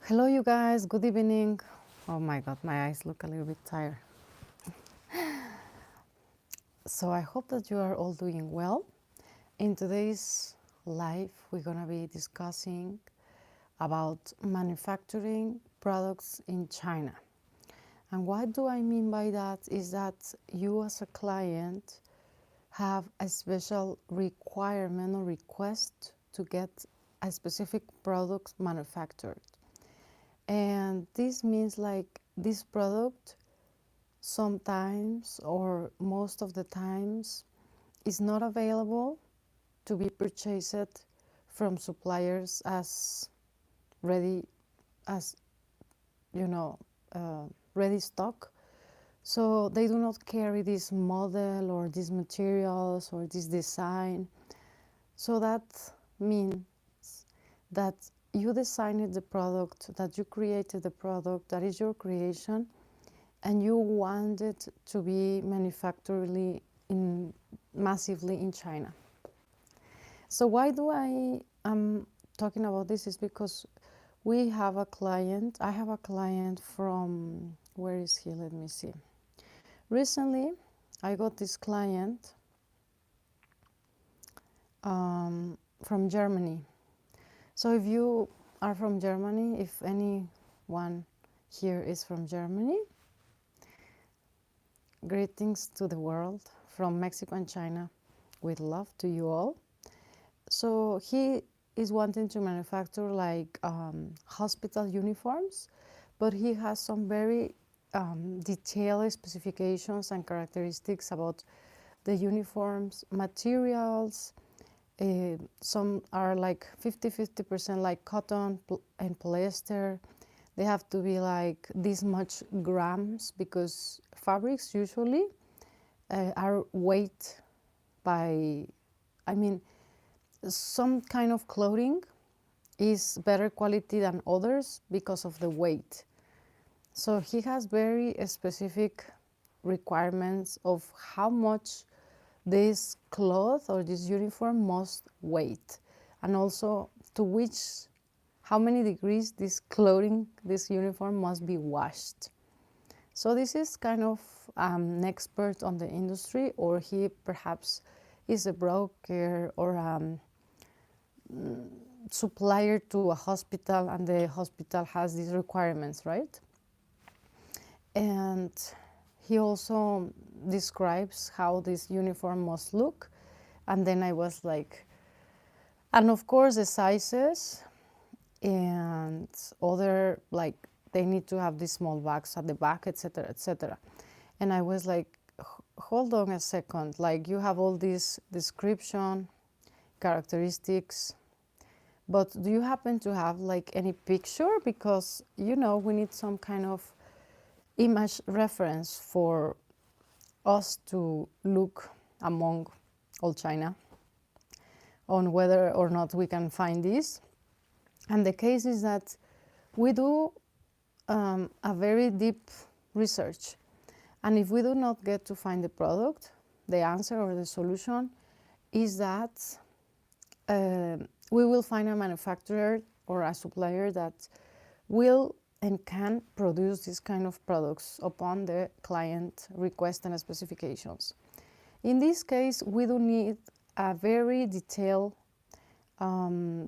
Hello, you guys. Good evening. Oh my God, my eyes look a little bit tired. So I hope that you are all doing well. In today's live, we're gonna be discussing about manufacturing products in China. And what do I mean by that is that you as a client have a special requirement or request to get a specific product manufactured. And this means like this product sometimes or most of the times is not available to be purchased from suppliers as ready as you know ready stock, so they do not carry this model or these materials or this design. So that means that you designed the product, that you created the product, that is your creation, and you want it to be manufactured massively in China. So why do I am talking about this is because we have a client. I have a client from, where is he? Let me see. Recently, I got this client from Germany. So if you are from Germany, if anyone here is from Germany, greetings to the world from Mexico and China, with love to you all. So he is wanting to manufacture like hospital uniforms, but he has some very detailed specifications and characteristics about the uniforms materials. Some are like 50% like cotton and polyester. They have to be like this much grams, because fabrics usually are weighed by, I mean, some kind of clothing is better quality than others because of the weight. So he has very specific requirements of how much this cloth or this uniform must weigh, and also to which, how many degrees this clothing, this uniform must be washed. So this is kind of an expert on the industry, or he perhaps is a broker or supplier to a hospital, and the hospital has these requirements, right? And he also describes how this uniform must look. And then I was like, and of course the sizes and other, like they need to have these small bags at the back, etc., etc. And I was like, hold on a second, like you have all this description, characteristics, but do you happen to have like any picture? Because we need some kind of image reference for us to look among all China on whether or not we can find this. And the case is that we do a very deep research, and if we do not get to find the product, the answer or the solution is that we will find a manufacturer or a supplier that will and can produce this kind of products upon the client request and specifications. In this case, we do need a very detailed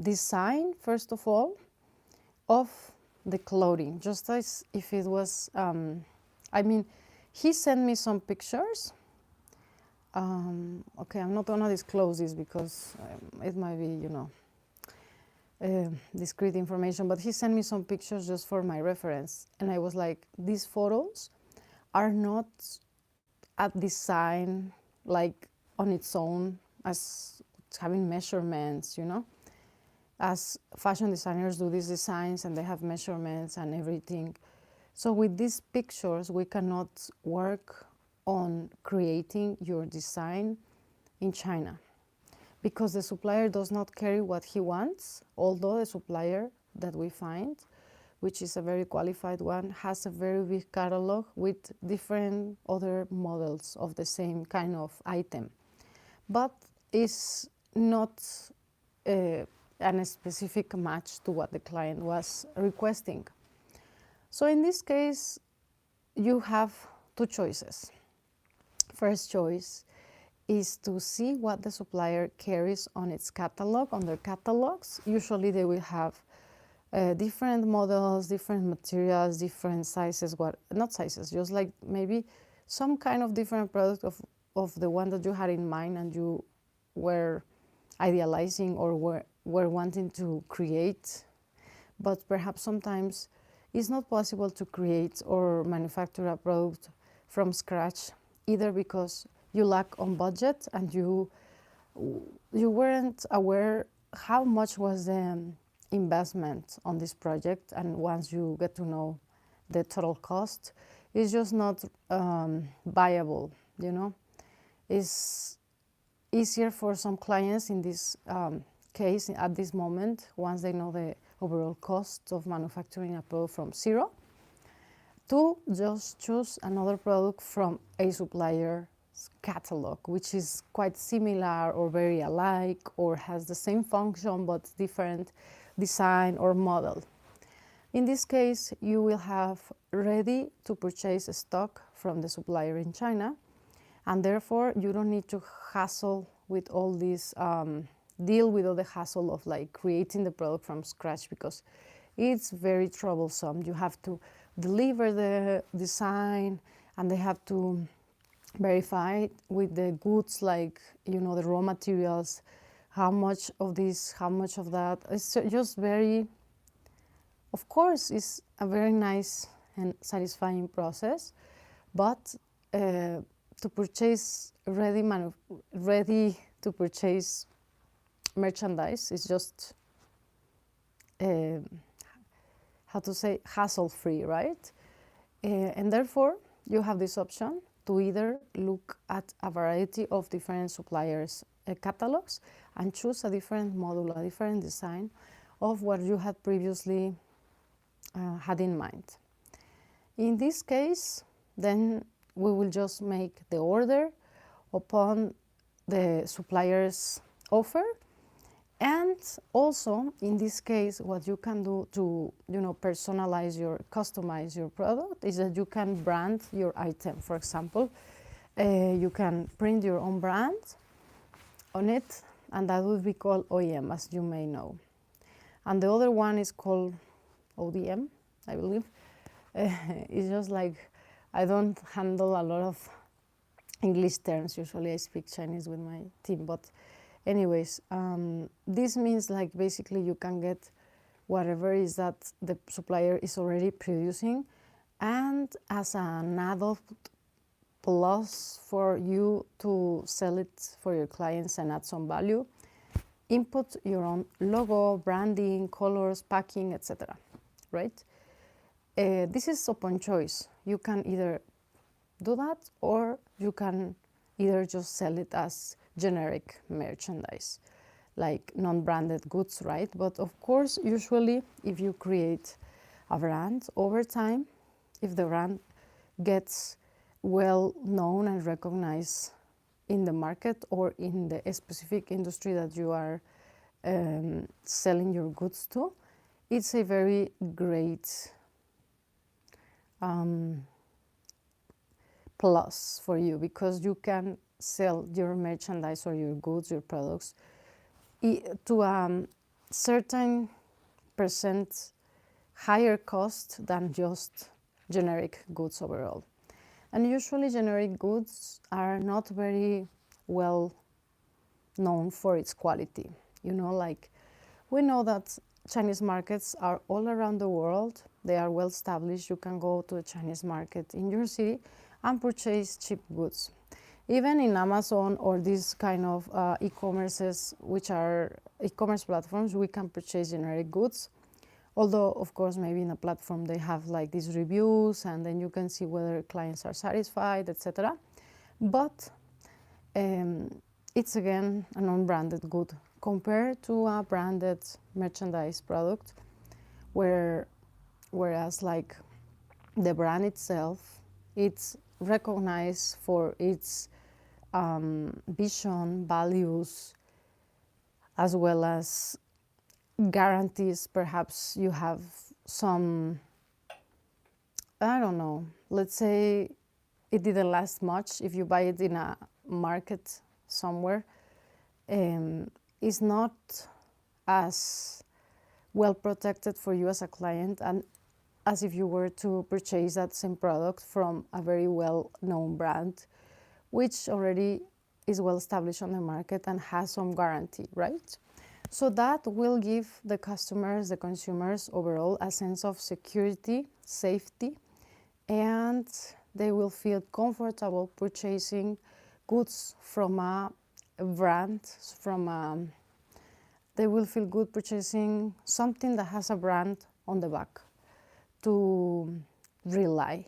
design, first of all, of the clothing, just as if it was, he sent me some pictures. Okay, I'm not gonna disclose this because it might be, discrete information, but he sent me some pictures just for my reference. And I was like, these photos are not a design like on its own as having measurements, as fashion designers do these designs and they have measurements and everything. So with these pictures, we cannot work on creating your design in China, because the supplier does not carry what he wants, although the supplier that we find, which is a very qualified one, has a very big catalog with different other models of the same kind of item, but is not and a specific match to what the client was requesting. So in this case, you have two choices. First choice is to see what the supplier carries on its catalog, on their catalogs. Usually they will have different models, different materials, different sizes, not sizes, just like maybe some kind of different product of the one that you had in mind and you were idealizing or were wanting to create. But perhaps sometimes it's not possible to create or manufacture a product from scratch, either because you lack on budget and you weren't aware how much was the investment on this project, and once you get to know the total cost, it's just not viable, you know. It's easier for some clients in this case at this moment, once they know the overall cost of manufacturing a product from zero, to just choose another product from a supplier's catalog, which is quite similar or very alike or has the same function but different design or model. In this case, you will have ready to purchase stock from the supplier in China, and therefore you don't need to hassle with all this, deal with all the hassle of like creating the product from scratch, because it's very troublesome. You have to deliver the design and they have to verify it with the goods, like, you know, the raw materials, how much of this, how much of that. It's just very, of course, it's a very nice and satisfying process, but to purchase ready to purchase merchandise is just how to say, hassle-free, right? And therefore you have this option to either look at a variety of different suppliers' catalogs and choose a different model, a different design of what you had previously had in mind. In this case, then we will just make the order upon the supplier's offer. And also, in this case, what you can do to, you know, customize your product is that you can brand your item. For example, you can print your own brand on it, and that would be called OEM, as you may know. And the other one is called ODM, I believe. It's just like, I don't handle a lot of English terms. Usually I speak Chinese with my team, but anyways, this means like basically you can get whatever is that the supplier is already producing, and as an added plus for you to sell it for your clients and add some value, input your own logo, branding, colors, packing, etc. Right? This is upon choice. You can either do that, or you can either just sell it as generic merchandise, like non-branded goods, right? But of course, usually if you create a brand over time, if the brand gets well known and recognized in the market or in the specific industry that you are selling your goods to, it's a very great plus for you, because you can sell your merchandise or your goods, your products, to a certain percent higher cost than just generic goods overall. And usually generic goods are not very well known for its quality. You know, like, we know that Chinese markets are all around the world. They are well established. You can go to a Chinese market in your city and purchase cheap goods. Even in Amazon or these kind of e-commerces, which are e-commerce platforms, we can purchase generic goods. Although, of course, maybe in a platform they have like these reviews, and then you can see whether clients are satisfied, etc. But it's again a non-branded good compared to a branded merchandise product, whereas like the brand itself, it's recognized for its vision, values, as well as guarantees. Perhaps you have some, I don't know, let's say it didn't last much. If you buy it in a market somewhere, it's not as well protected for you as a client and as if you were to purchase that same product from a very well-known brand, which already is well established on the market and has some guarantee, right? So that will give the customers, the consumers overall, a sense of security, safety, and they will feel comfortable purchasing goods from a brand, they will feel good purchasing something that has a brand on the back to rely.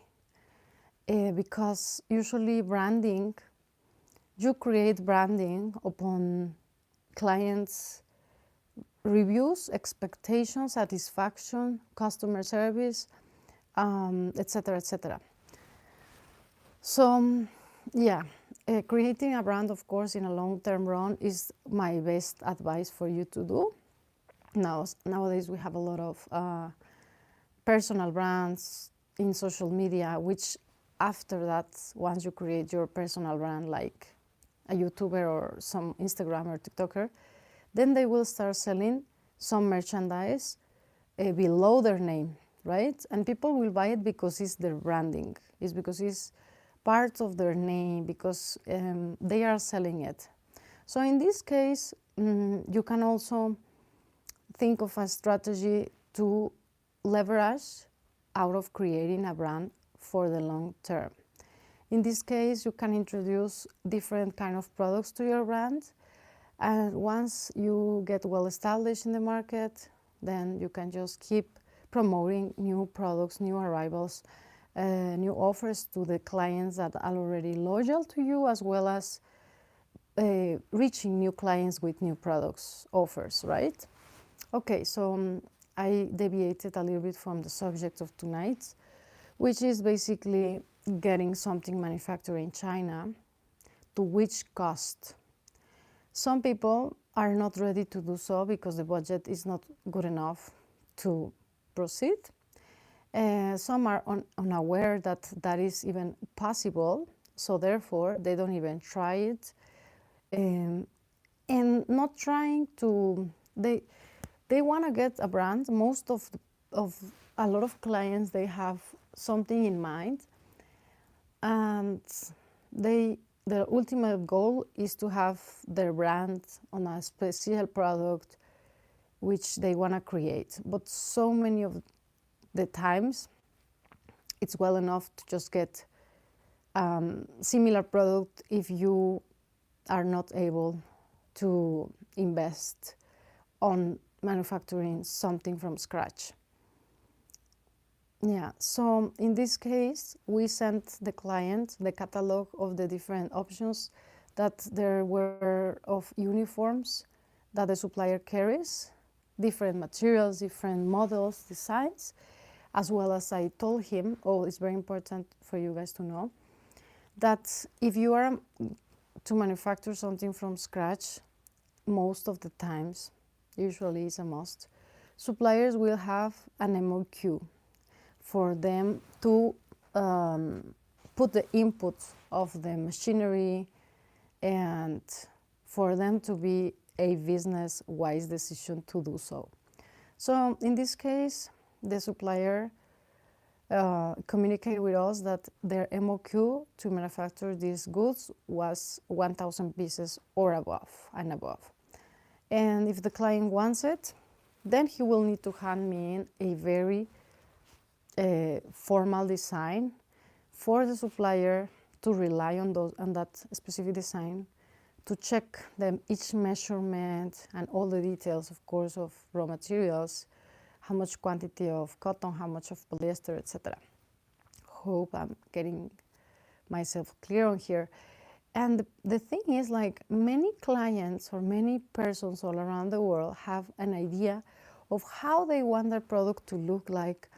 Because usually branding, you create branding upon clients' reviews, expectations, satisfaction, customer service, etc., etc. So, yeah, creating a brand, of course, in a long-term run is my best advice for you to do. Nowadays, we have a lot of personal brands in social media, which after that, once you create your personal brand, like a YouTuber or some Instagram or TikToker, then they will start selling some merchandise below their name, right? And people will buy it because it's their branding. It's because it's part of their name, because they are selling it. So in this case, you can also think of a strategy to leverage out of creating a brand for the long term. In this case, you can introduce different kind of products to your brand, and once you get well established in the market, then you can just keep promoting new products, new arrivals, new offers to the clients that are already loyal to you, as well as reaching new clients with new products, offers, right? Okay, so I deviated a little bit from the subject of tonight, which is basically getting something manufactured in China, to which cost. Some people are not ready to do so because the budget is not good enough to proceed. Some are unaware that that is even possible, so therefore they don't even try it. And not trying to, they want to get a brand. Most of a lot of clients, they have something in mind, and their ultimate goal is to have their brand on a special product which they want to create. But so many of the times, it's well enough to just get similar product if you are not able to invest on manufacturing something from scratch. Yeah, so in this case, we sent the client the catalog of the different options that there were of uniforms that the supplier carries, different materials, different models, designs, as well as I told him, it's very important for you guys to know, that if you are to manufacture something from scratch, most of the times, usually it's a must, suppliers will have an MOQ for them to put the input of the machinery and for them to be a business-wise decision to do so. So in this case, the supplier communicated with us that their MOQ to manufacture these goods was 1,000 pieces or above. And if the client wants it, then he will need to hand me in a very formal design for the supplier to rely on that specific design, to check each measurement and all the details, of course, of raw materials, how much quantity of cotton, how much of polyester, etc. Hope I'm getting myself clear on here. And the thing is, like, many clients or many persons all around the world have an idea of how they want their product to look like,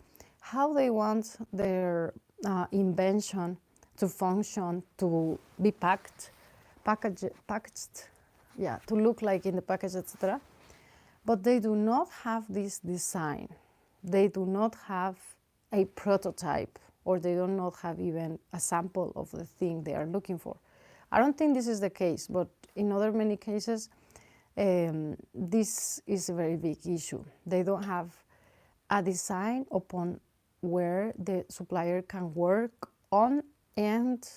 how they want their invention to function, to be packaged, yeah, to look like in the package, etc. but they do not have this design. They do not have a prototype, or they do not have even a sample of the thing they are looking for. I don't think this is the case, but in other many cases, this is a very big issue. They don't have a design upon where the supplier can work on and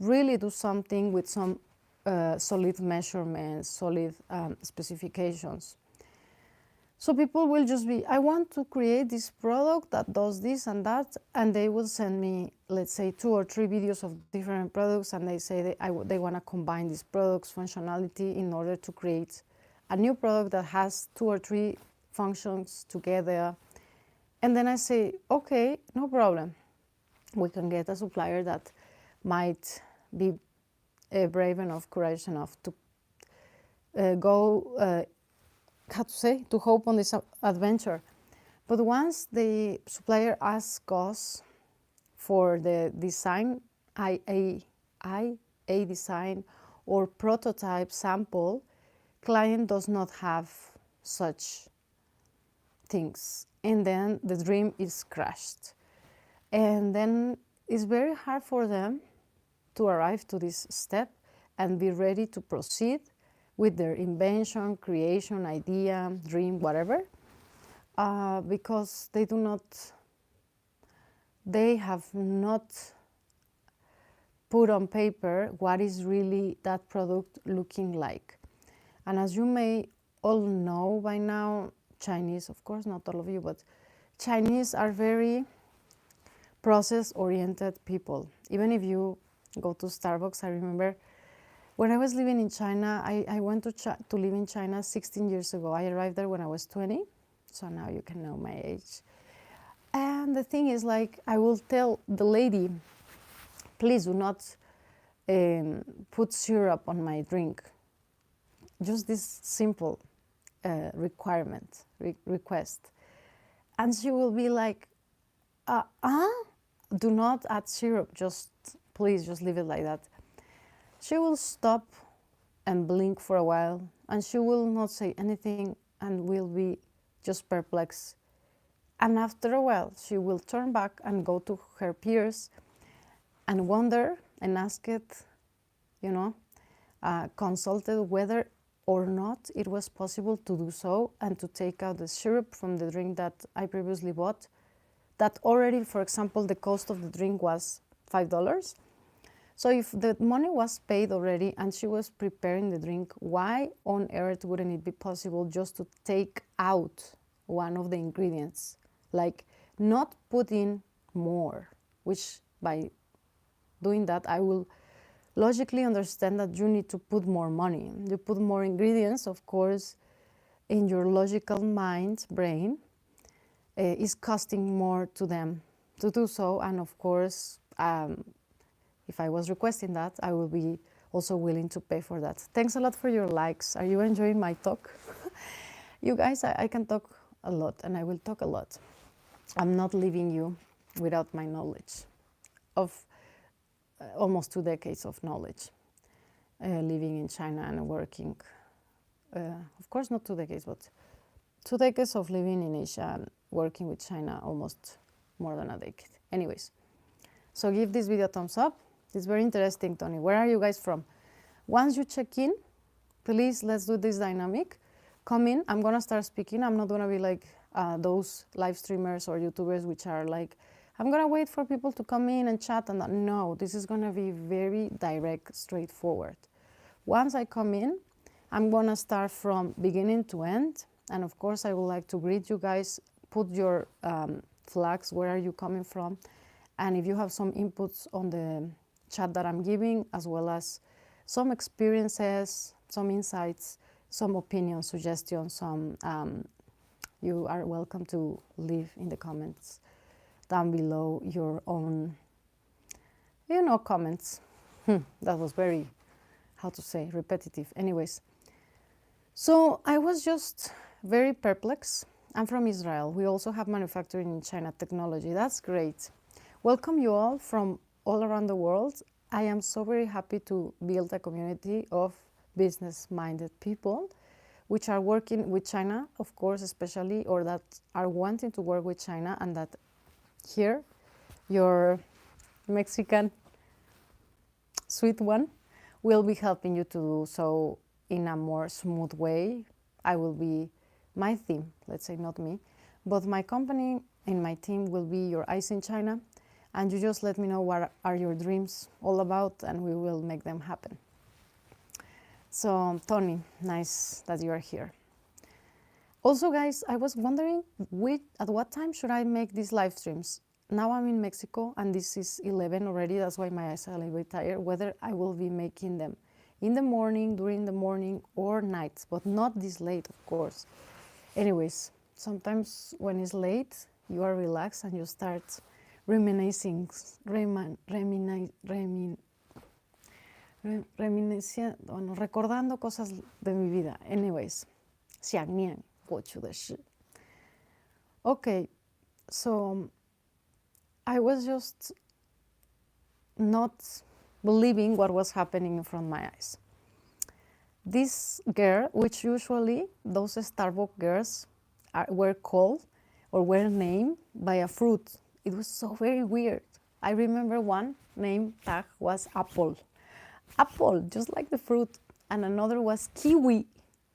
really do something with some solid measurements, solid specifications. So people will just be, I want to create this product that does this and that, and they will send me, let's say, 2 or 3 videos of different products, and they say they want to combine these products' functionality in order to create a new product that has 2 or 3 functions together. And then I say, okay, no problem. We can get a supplier that might be brave enough, courageous enough to to hope on this adventure. But once the supplier asks us for the design, IA design or prototype sample, client does not have such things. And then the dream is crushed. And then it's very hard for them to arrive to this step and be ready to proceed with their invention, creation, idea, dream, whatever, because they have not put on paper what is really that product looking like. And as you may all know by now, Chinese, of course, not all of you, but Chinese are very process-oriented people. Even if you go to Starbucks, I remember when I was living in China, I went to live in China 16 years ago. I arrived there when I was 20, so now you can know my age. And the thing is, like, I will tell the lady, please do not put syrup on my drink. Just this simple request. And she will be like, do not add syrup, please just leave it like that. She will stop and blink for a while, and she will not say anything and will be just perplexed. And after a while, she will turn back and go to her peers and wonder and ask it, consulted whether or not it was possible to do so and to take out the syrup from the drink that I previously bought. That already, for example, the cost of the drink was $5. So if the money was paid already and she was preparing the drink, why on earth wouldn't it be possible just to take out one of the ingredients? Like, not put in more, which by doing that, I will logically understand that you need to put more money. You put more ingredients, of course, in your logical brain, is costing more to them to do so. And of course, if I was requesting that, I will be also willing to pay for that. Thanks a lot for your likes. Are you enjoying my talk? You guys, I can talk a lot and I will talk a lot. I'm not leaving you without my knowledge of almost 2 decades of knowledge, living in China and working. Of course, not 2 decades, but 2 decades of living in Asia and working with China almost more than a decade. Anyways, so give this video a thumbs up. It's very interesting, Tony. Where are you guys from? Once you check in, please, let's do this dynamic. Come in. I'm going to start speaking. I'm not going to be like those live streamers or YouTubers which are like, I'm going to wait for people to come in and chat. And no, this is going to be very direct, straightforward. Once I come in, I'm going to start from beginning to end. And of course, I would like to greet you guys. Put your flags. Where are you coming from? And if you have some inputs on the chat that I'm giving, as well as some experiences, some insights, some opinions, suggestions, you are welcome to leave in the comments down below your own, comments. That was very, repetitive. Anyways, so I was just very perplexed. I'm from Israel. We also have manufacturing in China technology. That's great. Welcome you all from all around the world. I am so very happy to build a community of business-minded people which are working with China, of course, especially, or that are wanting to work with China, and that here, your Mexican sweet one will be helping you to do so in a more smooth way. I will be my team, let's say not me, but my company and my team will be your eyes in China, and you just let me know what are your dreams all about, and we will make them happen. So, Tony, nice that you are here. Also, guys, I was wondering at what time should I make these live streams? Now I'm in Mexico, and this is 11 already. That's why my eyes are a little bit tired. Whether I will be making them in the morning, during the morning, or nights, but not this late, of course. Anyways, sometimes when it's late, you are relaxed and you start reminiscing, recordando cosas de mi vida. Anyways, 想念过去的事. Okay, so I was just not believing what was happening in front of my eyes. This girl, which usually those Starbucks girls were called or were named by a fruit. It was so very weird. I remember one name tag was apple. Apple, just like the fruit. And another was kiwi.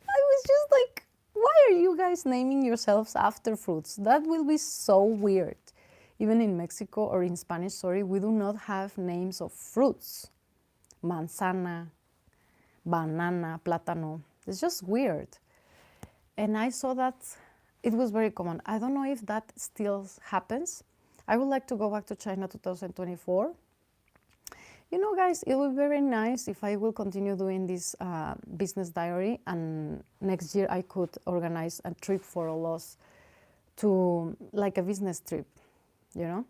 I was just like, why are you guys naming yourselves after fruits? That will be so weird. Even in Mexico, or in Spanish, sorry, we do not have names of fruits. Manzana, banana, plátano. It's just weird. And I saw that it was very common. I don't know if that still happens. I would like to go back to China 2024. You know, guys, it would be very nice if I will continue doing this business diary, and next year I could organize a trip for all of us to, like a business trip, you know?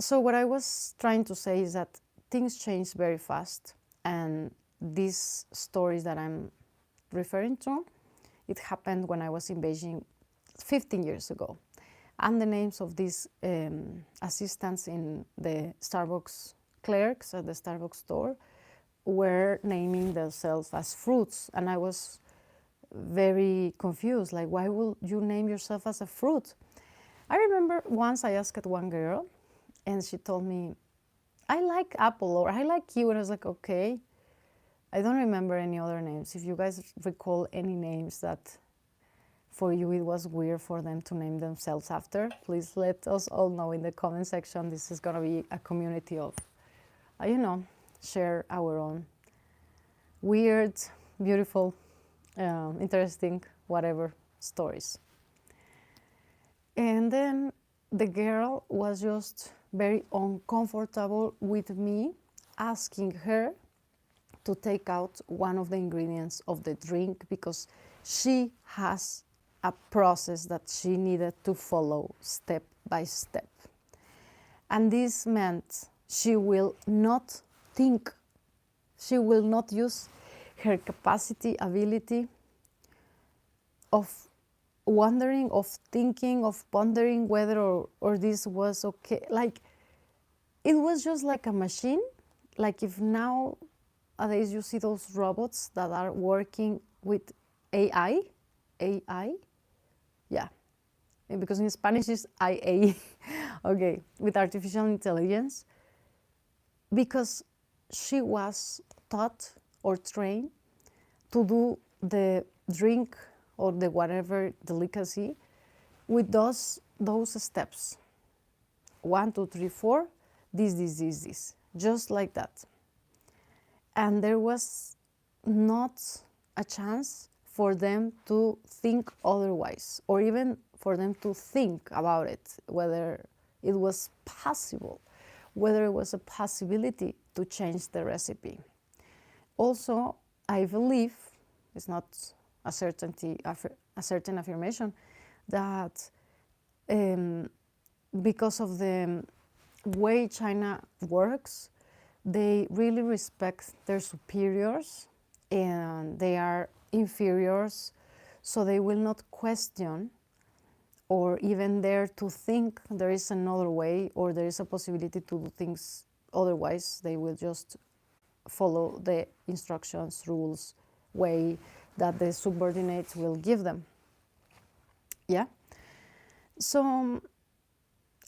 So what I was trying to say is that things change very fast, and these stories that I'm referring to, it happened when I was in Beijing 15 years ago. And the names of these assistants in the Starbucks clerks at the Starbucks store were naming themselves as fruits. And I was very confused, like, why would you name yourself as a fruit? I remember once I asked one girl, and she told me, I like apple, or I like you. And I was like, okay. I don't remember any other names. If you guys recall any names that for you it was weird for them to name themselves after, please let us all know in the comment section. This is going to be a community of, you know, share our own weird, beautiful, interesting, whatever stories. And then the girl was just very uncomfortable with me asking her to take out one of the ingredients of the drink, because she has a process that she needed to follow step by step. And this meant she will not think, she will not use her capacity, ability of wondering, of thinking, of pondering whether or this was okay. Like, it was just like a machine. Like if nowadays you see those robots that are working with AI, yeah, because in Spanish it's IA, okay, with artificial intelligence, because she was taught or trained to do the drink or the whatever delicacy with those steps. 1, 2, 3, 4, this, just like that. And there was not a chance for them to think otherwise, or even for them to think about it, whether it was possible, whether it was a possibility to change the recipe. Also, I believe, it's not a certain affirmation, that because of the way China works, they really respect their superiors, and they are inferiors, so they will not question or even dare to think there is another way or there is a possibility to do things otherwise. They will just follow the instructions, rules, way that the subordinates will give them. Yeah. So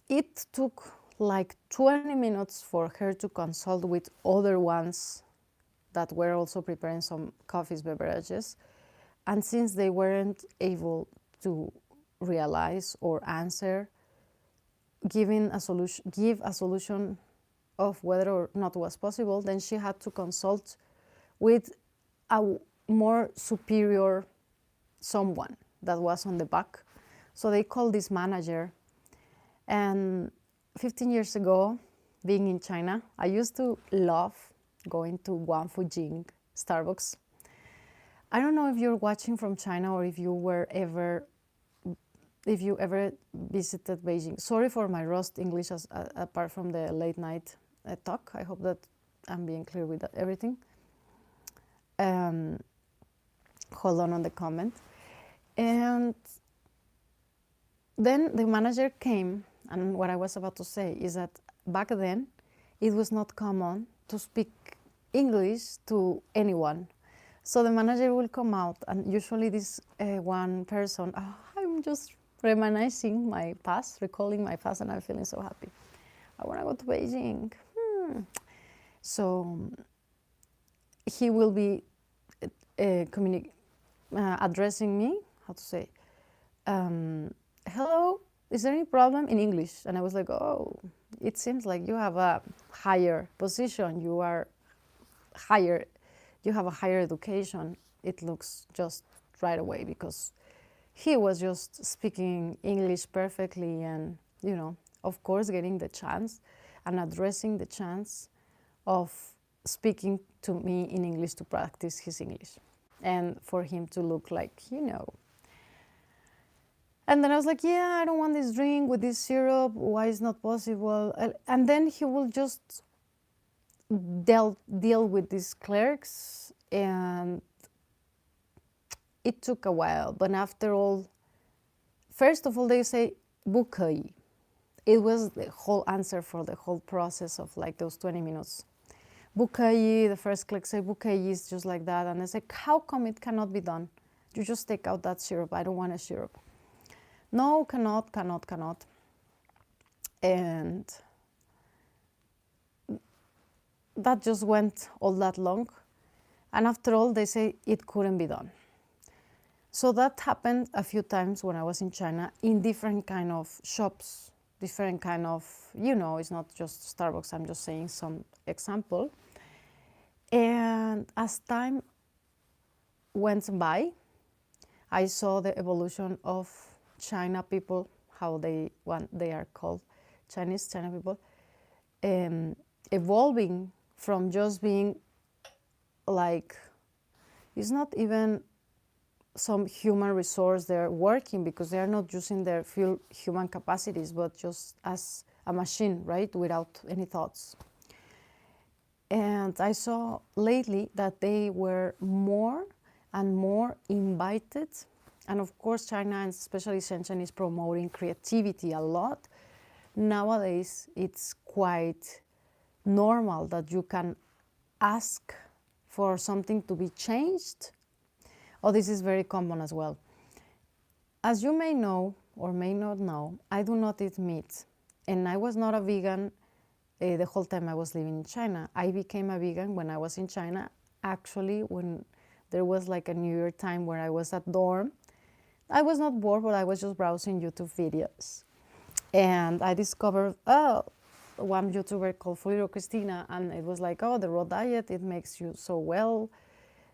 it took like 20 minutes for her to consult with other ones that were also preparing some coffees, beverages. And since they weren't able to realize or answer, give a solution of whether or not was possible, then she had to consult with a more superior someone that was on the back. So they called this manager. And 15 years ago, being in China, I used to love going to Guangfujing Starbucks. I don't know if you're watching from China or if you ever visited Beijing. Sorry for my rust English, apart from the late night talk. I hope that I'm being clear with everything. Hold on the comment. And then the manager came, and what I was about to say is that back then it was not common to speak English to anyone. So the manager will come out, and usually this one person, I'm just reminiscing my past, recalling my past, and I'm feeling so happy. I want to go to Beijing. So he will be addressing me, how to say, hello, is there any problem, in English? And I was like, oh, it seems like you have a higher position, you have a higher education. It looks just right away, because he was just speaking English perfectly, and, you know, of course, getting the chance and addressing the chance of speaking to me in English to practice his English, and for him to look like, you know. And then I was like, yeah, I don't want this drink with this syrup. Why is not possible? And then he will just deal with these clerks, and it took a while. But after all, first of all, they say 不可以. It was the whole answer for the whole process of like those 20 minutes. 不可以, the first clerk said 不可以 is just like that. And I said, how come it cannot be done? You just take out that syrup. I don't want a syrup. No, cannot. And that just went all that long. And after all, they say it couldn't be done. So that happened a few times when I was in China, in different kind of shops, different kind of, you know, it's not just Starbucks, I'm just saying some example. And as time went by, I saw the evolution of China people, how they are called, Chinese China people, evolving from just being like, it's not even some human resource they're working, because they are not using their full human capacities, but just as a machine, right, without any thoughts. And I saw lately that they were more and more invited. And of course, China, and especially Shenzhen, is promoting creativity a lot. Nowadays, it's quite normal that you can ask for something to be changed. Oh, this is very common as well. As you may know or may not know, I do not eat meat. And I was not a vegan the whole time I was living in China. I became a vegan when I was in China, actually, when there was like a New Year time where I was at dorm. I was not bored, but I was just browsing YouTube videos. And I discovered one YouTuber called Fuliro Christina, and it was like, oh, the raw diet, it makes you so well.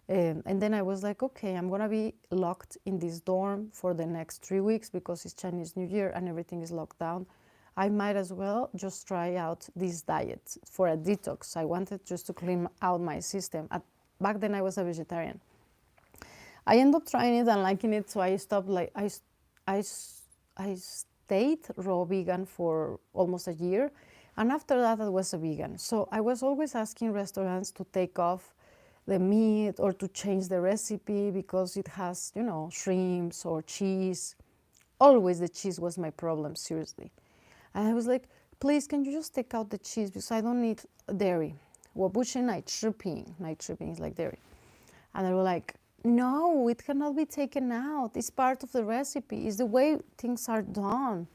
And then I was like, okay, I'm going to be locked in this dorm for the next 3 weeks because it's Chinese New Year and everything is locked down. I might as well just try out this diet for a detox. I wanted just to clean out my system. Back then I was a vegetarian. I ended up trying it and liking it, so I stopped. Like I stayed raw vegan for almost a year, and after that I was a vegan. So I was always asking restaurants to take off the meat or to change the recipe because it has, you know, shrimps or cheese. Always the cheese was my problem, seriously. And I was like, please, can you just take out the cheese because I don't need dairy. 我不吃奶制品 is like dairy. And they were like, no, it cannot be taken out. It's part of the recipe. It's the way things are done.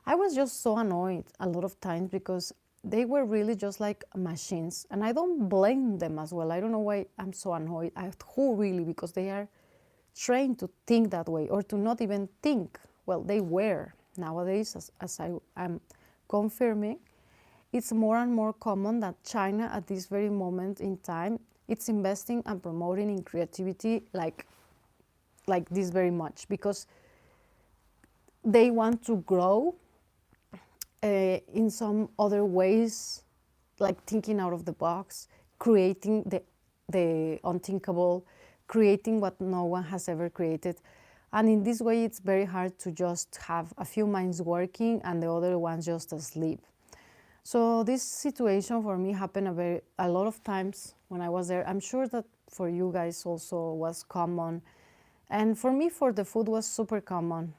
I was just so annoyed a lot of times because they were really just like machines. And I don't blame them as well. I don't know why I'm so annoyed. Who really? Because they are trained to think that way or to not even think. Well, they were. Nowadays, as I'm confirming, it's more and more common that China at this very moment in time, it's investing and promoting in creativity like this very much, because they want to grow in some other ways, like thinking out of the box, creating the unthinkable, creating what no one has ever created. And in this way, it's very hard to just have a few minds working and the other ones just asleep. So this situation for me happened a lot of times when I was there. I'm sure that for you guys also was common. And for me, for the food was super common.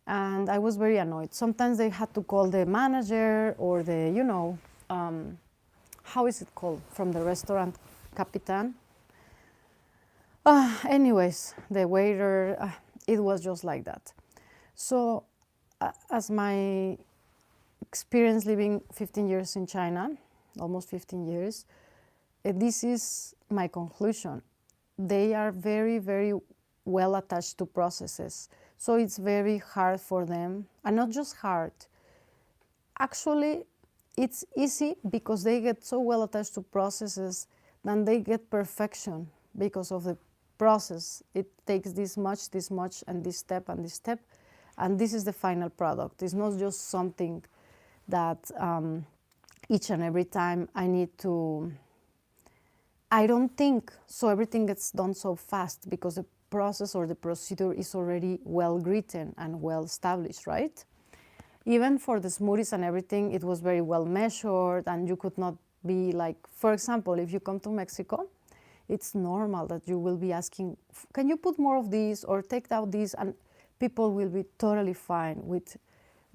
And I was very annoyed. Sometimes they had to call the manager or the, how is it called from the restaurant, Capitan? Anyways, the waiter, it was just like that. So as my experience living 15 years in China, almost 15 years, this is my conclusion. They are very, very well attached to processes. So it's very hard for them, and not just hard. Actually, it's easy because they get so well attached to processes, then they get perfection because of the process. It takes this much, and this step, and this is the final product. It's not just something that each and every time I need to, I don't think, so everything gets done so fast because the process or the procedure is already well written and well established, right? Even for the smoothies and everything, it was very well measured, and you could not be like, for example, if you come to Mexico, it's normal that you will be asking, can you put more of this or take out this? And people will be totally fine with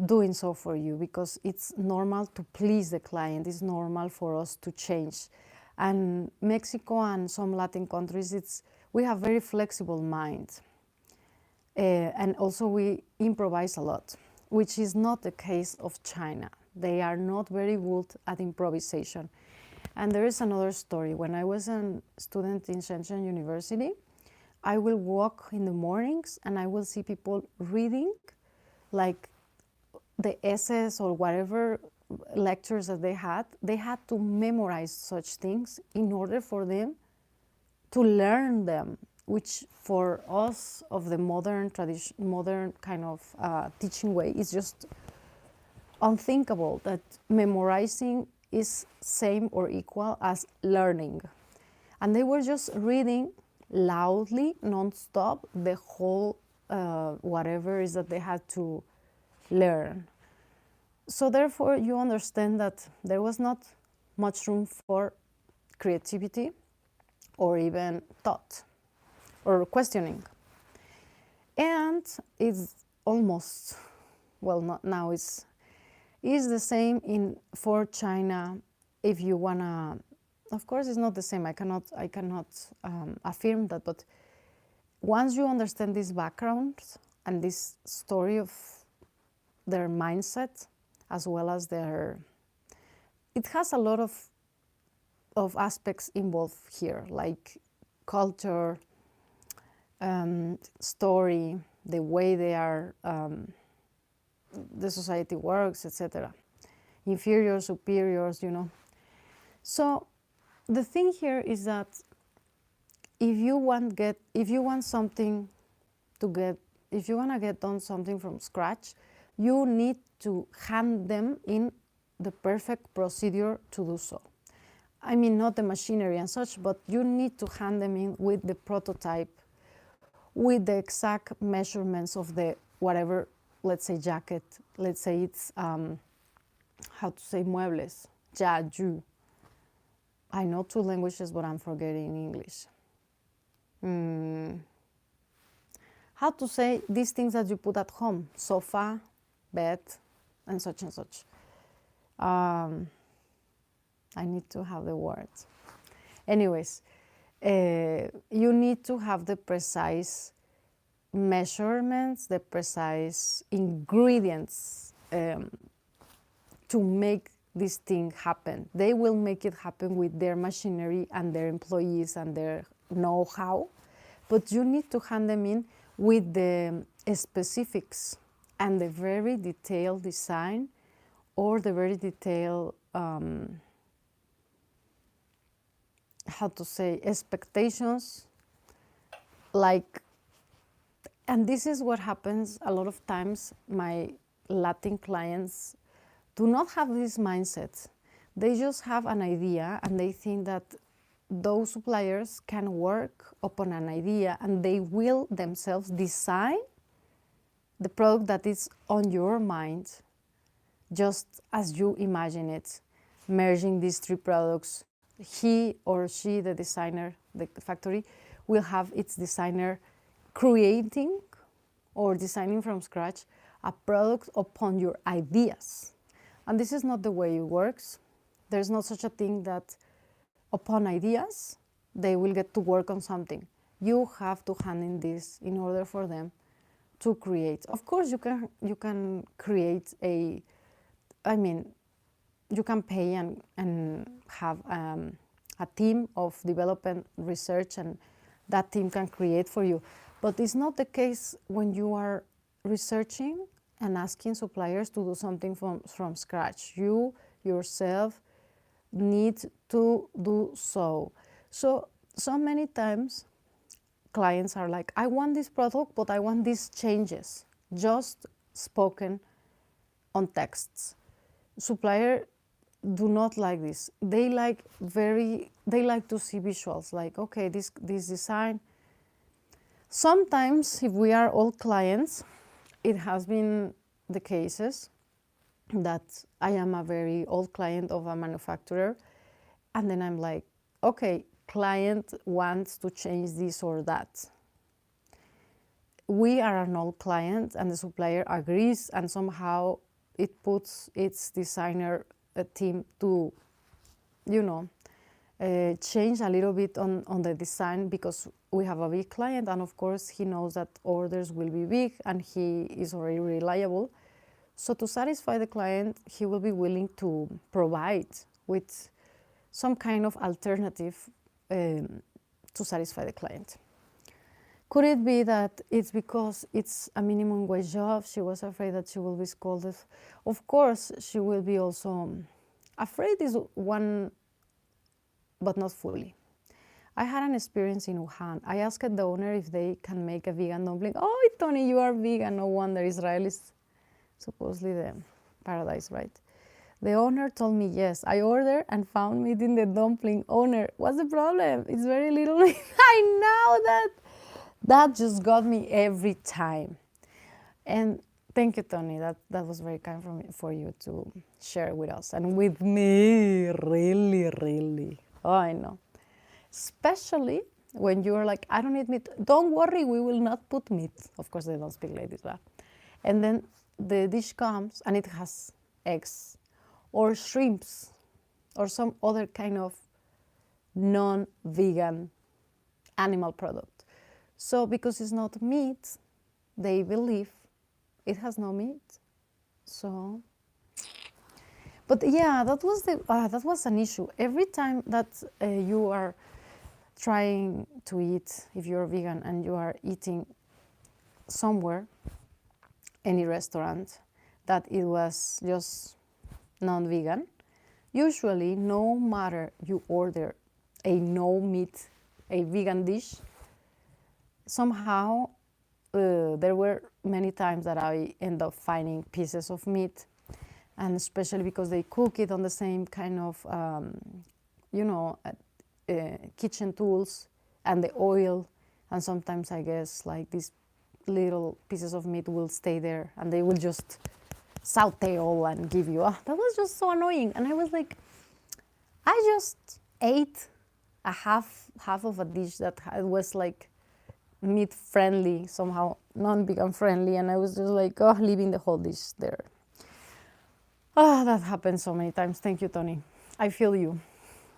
doing so for you because it's normal to please the client. It's normal for us to change. And Mexico and some Latin countries, we have very flexible minds. And also we improvise a lot, which is not the case of China. They are not very good at improvisation. And there is another story. When I was a student in Shenzhen University, I will walk in the mornings and I will see people reading like the essays or whatever lectures that they had to memorize such things in order for them to learn them, which for us of the modern tradition, modern kind of teaching way is just unthinkable that memorizing is same or equal as learning. And they were just reading loudly, non-stop, the whole whatever is that they had to learn. So therefore, you understand that there was not much room for creativity or even thought or questioning. And it's almost, well, not now, is the same for China. If you wanna, of course, it's not the same. I cannot affirm that, but once you understand this background and this story of their mindset, as well as it has a lot of aspects involved here, like culture, story, the way they are, the society works, etc. Inferiors, superiors, So the thing here is that if you want to get done something from scratch, you need to hand them in the perfect procedure to do so. I mean, not the machinery and such, but you need to hand them in with the prototype, with the exact measurements of the whatever, let's say jacket, let's say it's, how to say muebles, jiaju. I know 2 languages, but I'm forgetting English. How to say these things that you put at home, sofa, bed, and such and such. I need to have the words. Anyways, you need to have the precise measurements, the precise ingredients to make this thing happen. They will make it happen with their machinery and their employees and their know-how, but you need to hand them in with the specifics and the very detailed design or the very detailed, how to say, expectations. Like, and this is what happens a lot of times. My Latin clients do not have this mindset. They just have an idea and they think that those suppliers can work upon an idea and they will themselves design the product that is on your mind just as you imagine it, merging these three products. He or she, the designer, the factory, will have its designer creating or designing from scratch a product upon your ideas. And this is not the way it works. There's not such a thing that upon ideas, they will get to work on something. You have to hand in this in order for them to create. Of course, you can create a, I mean, you can pay and have a team of development research, and that team can create for you. But it's not the case when you are researching and asking suppliers to do something from scratch. You yourself need to do so. So many times clients are like, I want this product, but I want these changes, just spoken on texts. Supplier do not like this. They like to see visuals, like, okay, this design. Sometimes, if we are old clients, it has been the cases that I am a very old client of a manufacturer, and then I'm like, okay, client wants to change this or that. We are an old client and the supplier agrees, and somehow it puts its designer team to, change a little bit on the design, because we have a big client, and of course he knows that orders will be big and he is already reliable. So to satisfy the client, he will be willing to provide with some kind of alternative to satisfy the client. Could it be that it's because it's a minimum wage job? She was afraid that she will be scolded. Of course, she will be also afraid is one, but not fully. I had an experience in Wuhan. I asked the owner if they can make a vegan dumpling. Oh, Tony, you are vegan. No wonder. Israel is supposedly the paradise, right? The owner told me yes. I ordered and found meat in the dumpling. Owner, what's the problem? It's very little meat. I know that. That just got me every time. And thank you, Tony. That was very kind for you to share with us and with me. Really, really. Oh, I know. Especially when you're like, I don't eat meat. Don't worry, we will not put meat. Of course, they don't speak like this, right? And then the dish comes and it has eggs or shrimps or some other kind of non-vegan animal product. So because it's not meat, they believe it has no meat. So, but yeah, that was an issue. Every time that you are trying to eat, if you're vegan and you are eating somewhere, any restaurant, that it was just non-vegan, usually no matter you order a no meat, a vegan dish, somehow there were many times that I end up finding pieces of meat, and especially because they cook it on the same kind of, kitchen tools and the oil, and sometimes I guess like these little pieces of meat will stay there and they will just saute all and give you, that was just so annoying. And I was like, I just ate a half of a dish that was like meat friendly, somehow non-vegan friendly, and I was just like, leaving the whole dish there. That happened so many times. Thank you, Tony. I feel you.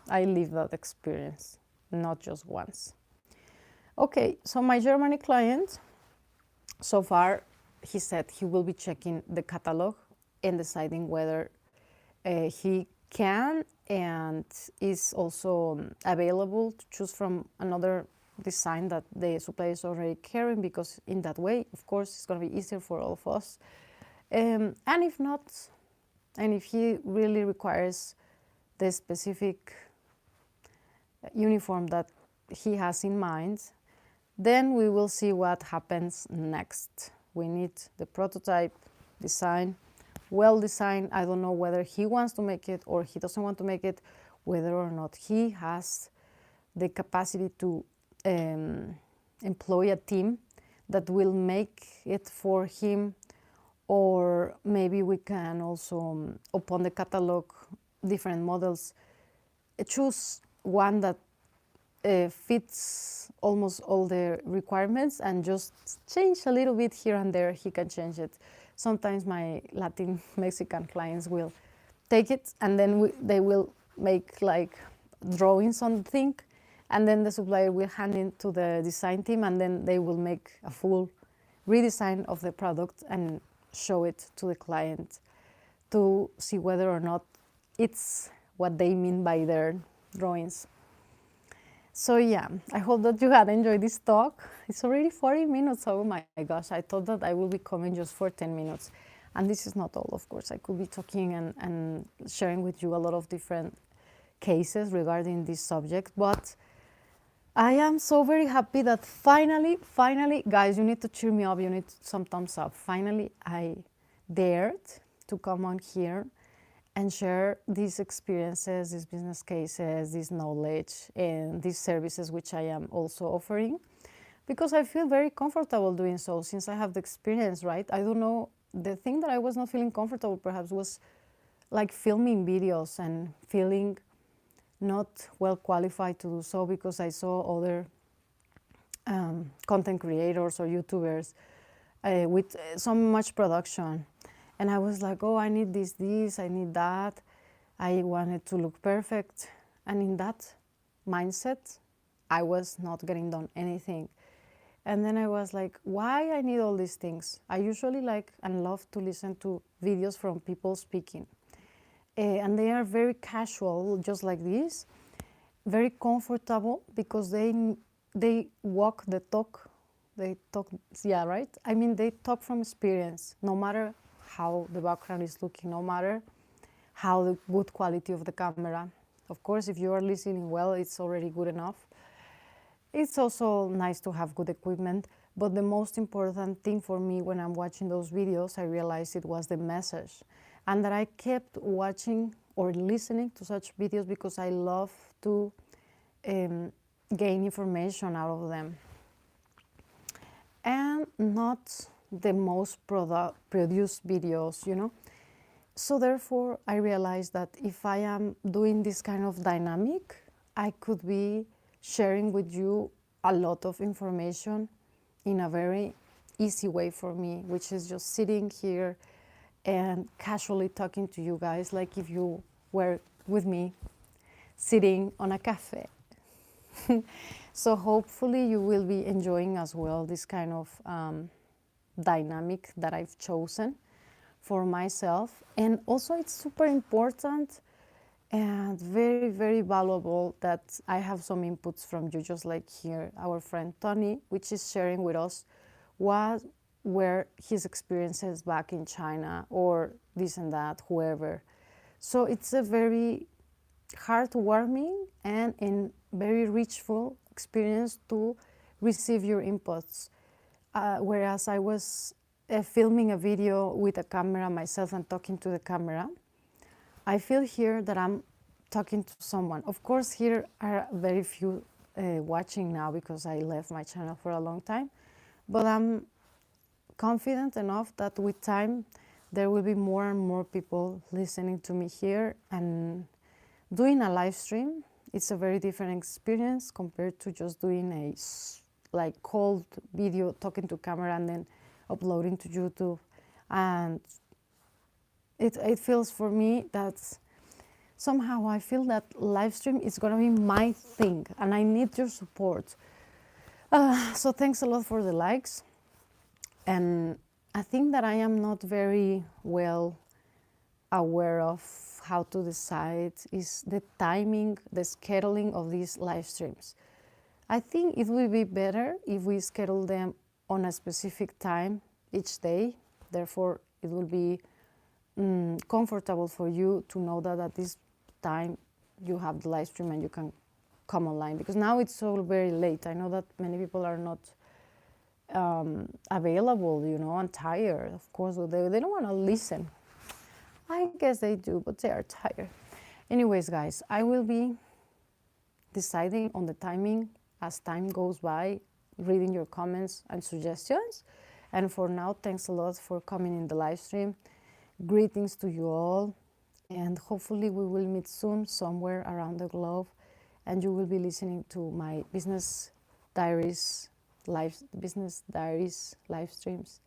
I live that experience. not just once. Okay, so my Germany client, so far, he said he will be checking the catalog and deciding whether he can and is also available to choose from another design that the supplier is already carrying, because in that way, of course, it's going to be easier for all of us. And if not, and if he really requires the specific uniform that he has in mind, then we will see what happens next. We need the prototype design, well designed. I don't know whether he wants to make it or he doesn't want to make it, whether or not he has the capacity to employ a team that will make it for him, or maybe we can also, upon the catalog, different models, choose one that fits almost all the requirements and just change a little bit here and there. He can change it. Sometimes my Latin Mexican clients will take it and then they will make like drawings on the thing, and then the supplier will hand it to the design team, and then they will make a full redesign of the product and show it to the client to see whether or not it's what they mean by their drawings. So yeah, I hope that you had enjoyed this talk. It's already 40 minutes, oh my gosh, I thought that I will be coming just for 10 minutes. And this is not all, of course. I could be talking and sharing with you a lot of different cases regarding this subject, but I am so very happy that finally, guys, you need to cheer me up, you need some thumbs up. Finally, I dared to come on here and share these experiences, these business cases, this knowledge, and these services which I am also offering, because I feel very comfortable doing so since I have the experience, right? I don't know, the thing that I was not feeling comfortable perhaps was like filming videos and feeling not well qualified to do so, because I saw other content creators or YouTubers with so much production. And I was like, oh, I need this, I need that. I wanted to look perfect. And in that mindset, I was not getting done anything. And then I was like, why I need all these things? I usually like and love to listen to videos from people speaking. And they are very casual, just like this, very comfortable, because they walk the talk. They talk, yeah, right? I mean, they talk from experience, no matter how the background is looking, no matter how the good quality of the camera. Of course, if you are listening well, it's already good enough. It's also nice to have good equipment, but the most important thing for me when I'm watching those videos, I realized it was the message, and that I kept watching or listening to such videos because I love to gain information out of them. And not the most produced videos, you know. So therefore, I realized that if I am doing this kind of dynamic, I could be sharing with you a lot of information in a very easy way for me, which is just sitting here and casually talking to you guys like if you were with me sitting on a cafe. So hopefully you will be enjoying as well this kind of dynamic that I've chosen for myself. And also it's super important and very, very valuable that I have some inputs from you, just like here, our friend Tony, which is sharing with us what were his experiences back in China, or this and that, whoever. So it's a very heartwarming and very richful experience to receive your inputs. Whereas I was filming a video with a camera myself and talking to the camera, I feel here that I'm talking to someone. Of course, here are very few watching now because I left my channel for a long time, but I'm confident enough that with time there will be more and more people listening to me here. And doing a live stream, it's a very different experience compared to just doing a like cold video, talking to camera and then uploading to YouTube. And it feels for me that's somehow I feel that live stream is gonna be my thing, and I need your support. So thanks a lot for the likes. And I think that I am not very well aware of how to decide is the timing, the scheduling of these live streams. I think it will be better if we schedule them on a specific time each day. Therefore, it will be comfortable for you to know that at this time you have the live stream and you can come online, because now it's all very late. I know that many people are not available, you know, and tired. Of course, they don't want to listen. I guess they do, but they are tired. Anyways, guys, I will be deciding on the timing as time goes by, reading your comments and suggestions. And for now, thanks a lot for coming in the live stream. Greetings to you all, and hopefully we will meet soon somewhere around the globe, and you will be listening to my business diaries live streams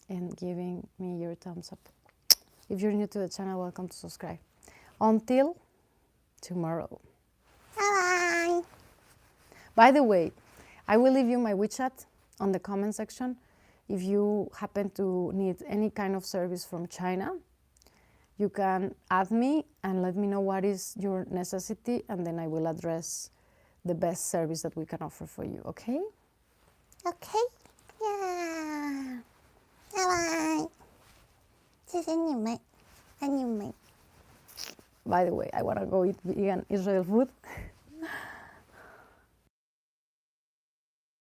and giving me your thumbs up. If you're new to the channel, welcome to subscribe. Until tomorrow. Bye-bye. By the way, I will leave you my WeChat on the comment section. If you happen to need any kind of service from China, you can add me and let me know what is your necessity, and then I will address the best service that we can offer for you, okay? Okay. Yeah. Bye-bye. 谢谢你们，爱你们。 By the way, I want to go eat vegan Israel food.